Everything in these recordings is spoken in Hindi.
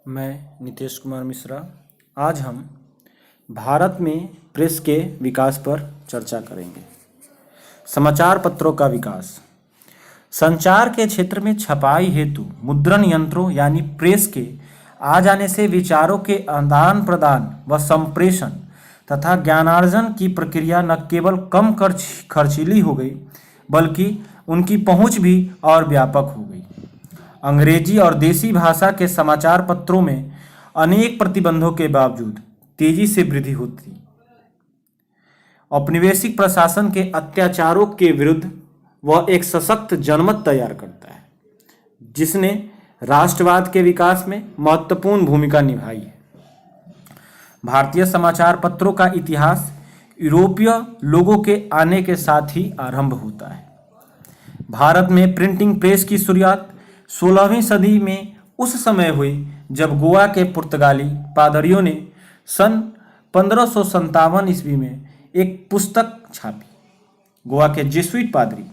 मैं नीतीश कुमार मिश्रा। आज हम भारत में प्रेस के विकास पर चर्चा करेंगे। समाचार पत्रों का विकास। संचार के क्षेत्र में छपाई हेतु मुद्रण यंत्रों यानी प्रेस के आ जाने से विचारों के आदान प्रदान व संप्रेषण तथा ज्ञानार्जन की प्रक्रिया न केवल कम खर्चीली हो गई बल्कि उनकी पहुंच भी और व्यापक हो गई। अंग्रेजी और देसी भाषा के समाचार पत्रों में अनेक प्रतिबंधों के बावजूद तेजी से वृद्धि होती। औपनिवेशिक प्रशासन के अत्याचारों के विरुद्ध वह एक सशक्त जनमत तैयार करता है जिसने राष्ट्रवाद के विकास में महत्वपूर्ण भूमिका निभाई है। भारतीय समाचार पत्रों का इतिहास यूरोपीय लोगों के आने के साथ ही आरंभ होता है। भारत में प्रिंटिंग प्रेस की शुरुआत 16वीं सदी में उस समय हुई जब गोवा के पुर्तगाली पादरियों ने सन 1557 ईस्वी में एक पुस्तक छापी। गोवा के जेसुइट पादरी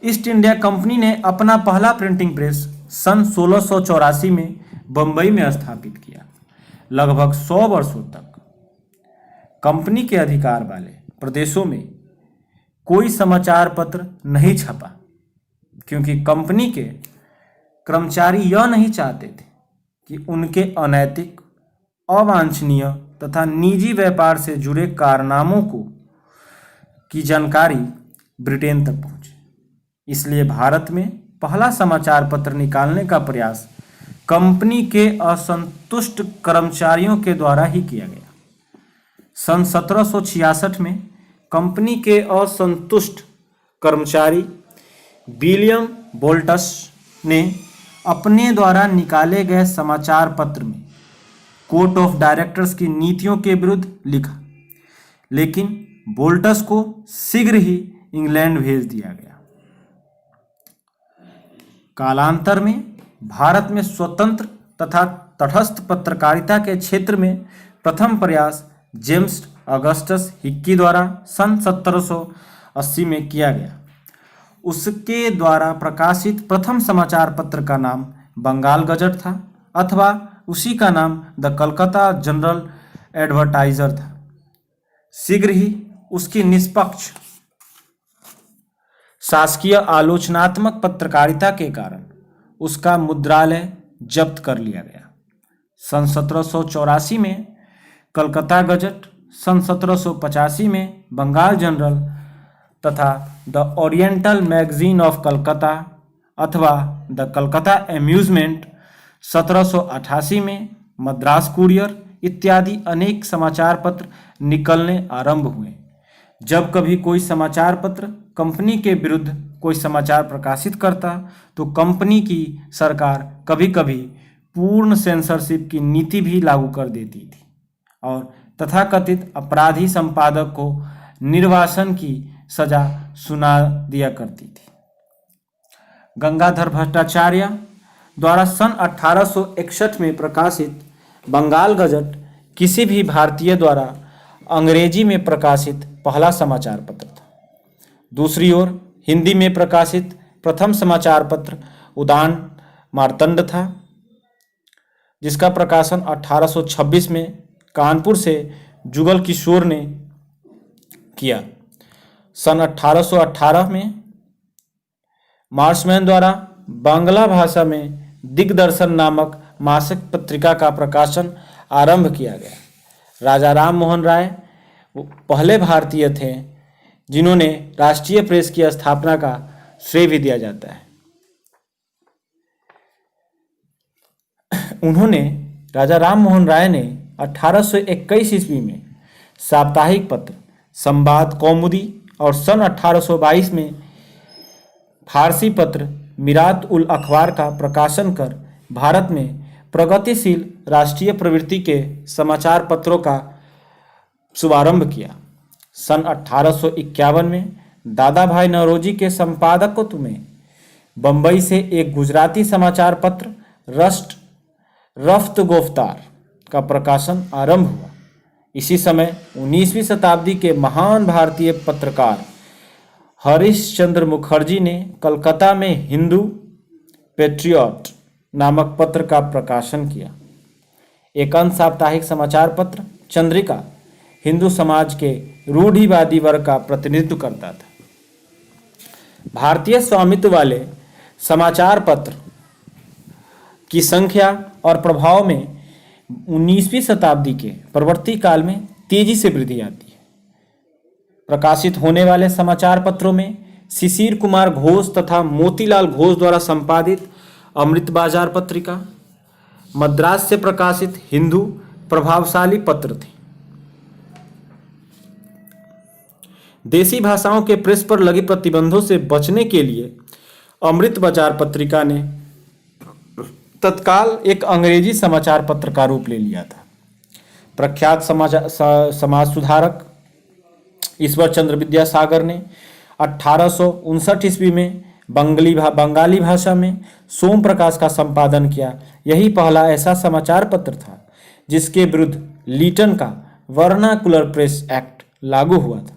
ईस्ट इंडिया कंपनी ने अपना पहला प्रिंटिंग प्रेस सन 1684 में बंबई में स्थापित किया। लगभग 100 वर्षों तक कंपनी के अधिकार वाले प्रदेशों में कोई समाचार पत्र नहीं छपा क्योंकि कंपनी के कर्मचारी यह नहीं चाहते थे कि उनके अनैतिक, अवांछनीय तथा निजी व्यापार से जुड़े कारनामों की जानकारी ब्रिटेन तक पहुंचे। इसलिए भारत में पहला समाचार पत्र निकालने का प्रयास कंपनी के असंतुष्ट कर्मचारियों के द्वारा ही किया गया। सन 1766 में कंपनी के असंतुष्ट कर्मचारी विलियम बोल्टस ने अपने द्वारा निकाले गए समाचार पत्र में कोर्ट ऑफ डायरेक्टर्स की नीतियों के विरुद्ध लिखा, लेकिन बोल्टस को शीघ्र ही इंग्लैंड भेज दिया गया। कालांतर में भारत में स्वतंत्र तथा तटस्थ पत्रकारिता के क्षेत्र में प्रथम प्रयास जेम्स अगस्टस हिक्की द्वारा सन 1780 में किया गया। उसके द्वारा प्रकाशित प्रथम समाचार पत्र का नाम बंगाल गजट था अथवा उसी का नाम द कलकत्ता जनरल एडवर्टाइजर था। शीघ्र ही उसकी निष्पक्ष शासकीय आलोचनात्मक पत्रकारिता के कारण उसका मुद्रालय जब्त कर लिया गया। सन 1784 में कलकत्ता गजट, सन 1785 में बंगाल जनरल तथा the oriental magazine of Calcutta अथवा द कलकत्ता एम्यूजमेंट 1788 में मद्रास कुरियर इत्यादि अनेक समाचार पत्र निकलने आरंभ हुए। जब कभी कोई समाचार पत्र कंपनी के विरुद्ध कोई समाचार प्रकाशित करता तो कंपनी की सरकार कभी कभी पूर्ण सेंसरशिप की नीति भी लागू कर देती थी और तथाकथित अपराधी संपादक को निर्वासन की सजा सुना दिया करती थी। गंगाधर भट्टाचार्य द्वारा सन 1861 में प्रकाशित बंगाल गजट किसी भी भारतीय द्वारा अंग्रेजी में प्रकाशित पहला समाचार पत्र था। दूसरी ओर हिंदी में प्रकाशित प्रथम समाचार पत्र उदान मार्तंड था, जिसका प्रकाशन 1826 में कानपुर से जुगल किशोर ने किया। सन 1818 में मार्शमैन द्वारा बांग्ला भाषा में दिग्दर्शन नामक मासिक पत्रिका का प्रकाशन आरंभ किया गया। राजा राम मोहन राय पहले भारतीय थे जिन्होंने राष्ट्रीय प्रेस की स्थापना का श्रेय भी दिया जाता है। राजा राम मोहन राय ने 1821 ईस्वी में साप्ताहिक पत्र संवाद कौमुदी और सन 1822 में फारसी पत्र मिरात उल अखबार का प्रकाशन कर भारत में प्रगतिशील राष्ट्रीय प्रवृत्ति के समाचार पत्रों का शुभारंभ किया। सन 1851 में दादा भाई नौरोजी के संपादकत्व में बंबई से एक गुजराती समाचार पत्र रफ्त गोफ्तार का प्रकाशन आरंभ हुआ। इसी समय 19वीं शताब्दी के महान भारतीय पत्रकार हरीश चंद्र मुखर्जी ने कलकत्ता में हिंदू पैट्रियट नामक पत्र का प्रकाशन किया। एक अंश साप्ताहिक समाचार पत्र चंद्रिका हिंदू समाज के रूढ़िवादी वर्ग का प्रतिनिधित्व करता था। भारतीय स्वामित्व वाले समाचार पत्र की संख्या और प्रभाव में 19वीं शताब्दी के परवर्ती काल में तेजी से वृद्धि आती है। प्रकाशित होने वाले समाचार पत्रों में शिशिर कुमार घोष तथा मोतीलाल घोष द्वारा संपादित अमृत बाजार पत्रिका, मद्रास से प्रकाशित हिंदू प्रभावशाली पत्र थे। देसी भाषाओं के प्रेस पर लगे प्रतिबंधों से बचने के लिए अमृत बाजार पत्रिका ने तत्काल एक अंग्रेजी समाचार पत्र का रूप ले लिया था। प्रख्यात समाज सुधारक ईश्वर चंद्र विद्यासागर ने 1859 ईस्वी में बंगाली भाषा में सोम प्रकाश का संपादन किया। यही पहला ऐसा समाचार पत्र था जिसके विरुद्ध लीटन का वर्नाकुलर प्रेस एक्ट लागू हुआ था।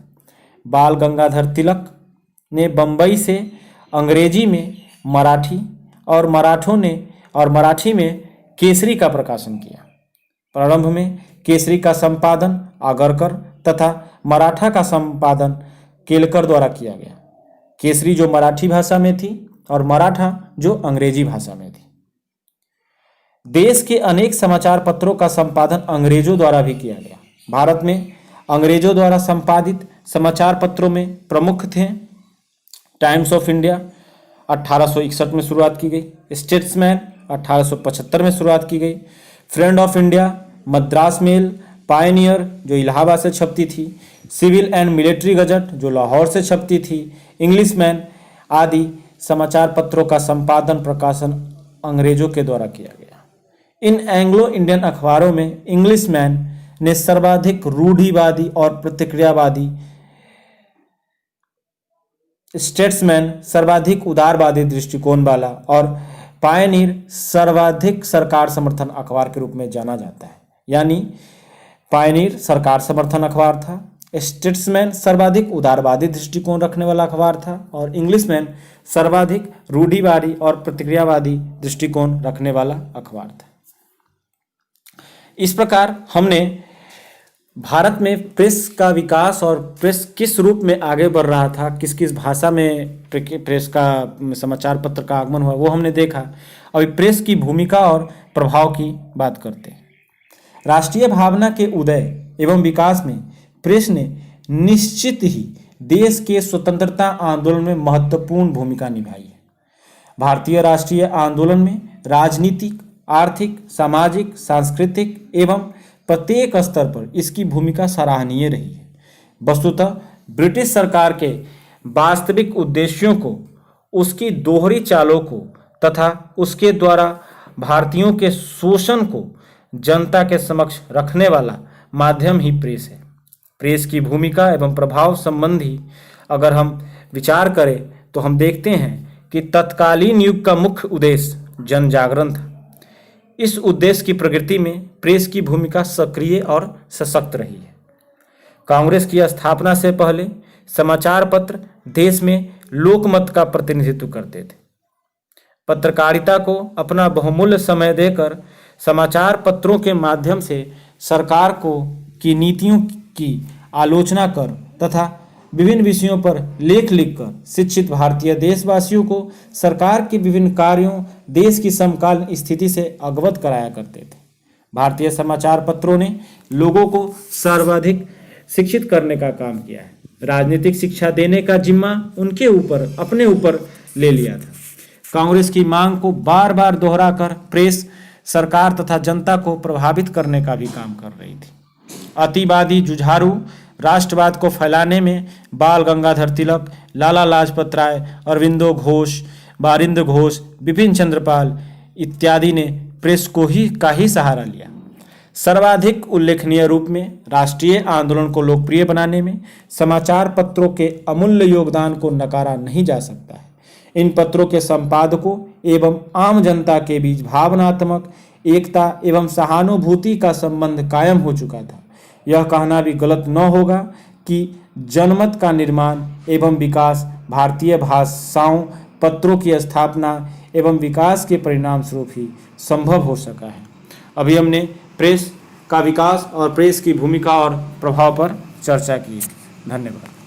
बाल गंगाधर तिलक ने बंबई से अंग्रेजी में मराठी और मराठी में केसरी का प्रकाशन किया। प्रारंभ में केसरी का संपादन आगरकर तथा मराठा का संपादन केलकर द्वारा किया गया। केसरी जो मराठी भाषा में थी और मराठा जो अंग्रेजी भाषा में थी। देश के अनेक समाचार पत्रों का संपादन अंग्रेजों द्वारा भी किया गया। भारत में अंग्रेजों द्वारा संपादित समाचार पत्रों में प्रमुख थे टाइम्स ऑफ इंडिया 1861 में शुरुआत की गई, स्टेट्समैन 1875 में शुरुआत की गई, friend of India, Madras mail, pioneer जो इलाहाबाद से छपती थी, सिविल एंड मिलिट्री गजट जो लाहौर से छपती थी, इंग्लिशमैन आदि समाचार पत्रों का संपादन प्रकाशन अंग्रेजों के द्वारा किया गया। इन एंग्लो इंडियन अखबारों में इंग्लिशमैन ने सर्वाधिक रूढ़िवादी और प्रतिक्रियावादी, स्टेट्समैन सर्वाधिक उदारवादी दृष्टिकोण वाला और पायनियर सर्वाधिक सरकार समर्थन अखबार के रूप में जाना जाता है। यानी पायनियर सरकार समर्थन अखबार था, स्टेट्समैन सर्वाधिक उदारवादी दृष्टिकोण रखने वाला अखबार था और इंग्लिशमैन सर्वाधिक रूढ़िवादी और प्रतिक्रियावादी दृष्टिकोण रखने वाला अखबार था। इस प्रकार हमने भारत में प्रेस का विकास और प्रेस किस रूप में आगे बढ़ रहा था, किस किस भाषा में प्रेस का समाचार पत्र का आगमन हुआ, वो हमने देखा। अभी प्रेस की भूमिका और प्रभाव की बात करते हैं। राष्ट्रीय भावना के उदय एवं विकास में प्रेस ने निश्चित ही देश के स्वतंत्रता आंदोलन में महत्वपूर्ण भूमिका निभाई है। भारतीय राष्ट्रीय आंदोलन में राजनीतिक, आर्थिक, सामाजिक, सांस्कृतिक एवं प्रत्येक स्तर पर इसकी भूमिका सराहनीय रही है। वस्तुतः ब्रिटिश सरकार के वास्तविक उद्देश्यों को, उसकी दोहरी चालों को तथा उसके द्वारा भारतीयों के शोषण को जनता के समक्ष रखने वाला माध्यम ही प्रेस है। प्रेस की भूमिका एवं प्रभाव संबंधी अगर हम विचार करें तो हम देखते हैं कि तत्कालीन युग का मुख्य उद्देश्य जन जागरण था। इस उद्देश्य की प्रकृति में प्रेस की भूमिका सक्रिय और सशक्त रही है। कांग्रेस की स्थापना से पहले समाचार पत्र देश में लोकमत का प्रतिनिधित्व करते थे। पत्रकारिता को अपना बहुमूल्य समय देकर समाचार पत्रों के माध्यम से सरकार की नीतियों की आलोचना कर तथा विभिन्न विषयों पर लेख लिखकर शिक्षित भारतीय देशवासियों को सरकार के विभिन्न कार्यों, देश की समकालीन स्थिति से अवगत कराया करते थे। भारतीय समाचार पत्रों ने लोगों को सर्वाधिक शिक्षित करने का काम किया है। राजनीतिक शिक्षा देने का जिम्मा उनके ऊपर, अपने ऊपर ले लिया था। कांग्रेस की मांग को बार बार दोहराकर प्रेस सरकार तथा जनता को प्रभावित करने का भी काम कर रही थी। अतिवादी जुझारू राष्ट्रवाद को फैलाने में बाल गंगाधर तिलक, लाला लाजपत राय, अरविंदो घोष, बारिंद्र घोष, बिपिन चंद्रपाल इत्यादि ने प्रेस का ही सहारा लिया। सर्वाधिक उल्लेखनीय रूप में राष्ट्रीय आंदोलन को लोकप्रिय बनाने में समाचार पत्रों के अमूल्य योगदान को नकारा नहीं जा सकता है। इन पत्रों के संपादकों एवं आम जनता के बीच भावनात्मक एकता एवं सहानुभूति का संबंध कायम हो चुका था। यह कहना भी गलत न होगा कि जनमत का निर्माण एवं विकास भारतीय भाषाओं पत्रों की स्थापना एवं विकास के परिणाम स्वरूप ही संभव हो सका है। अभी हमने प्रेस का विकास और प्रेस की भूमिका और प्रभाव पर चर्चा की। धन्यवाद।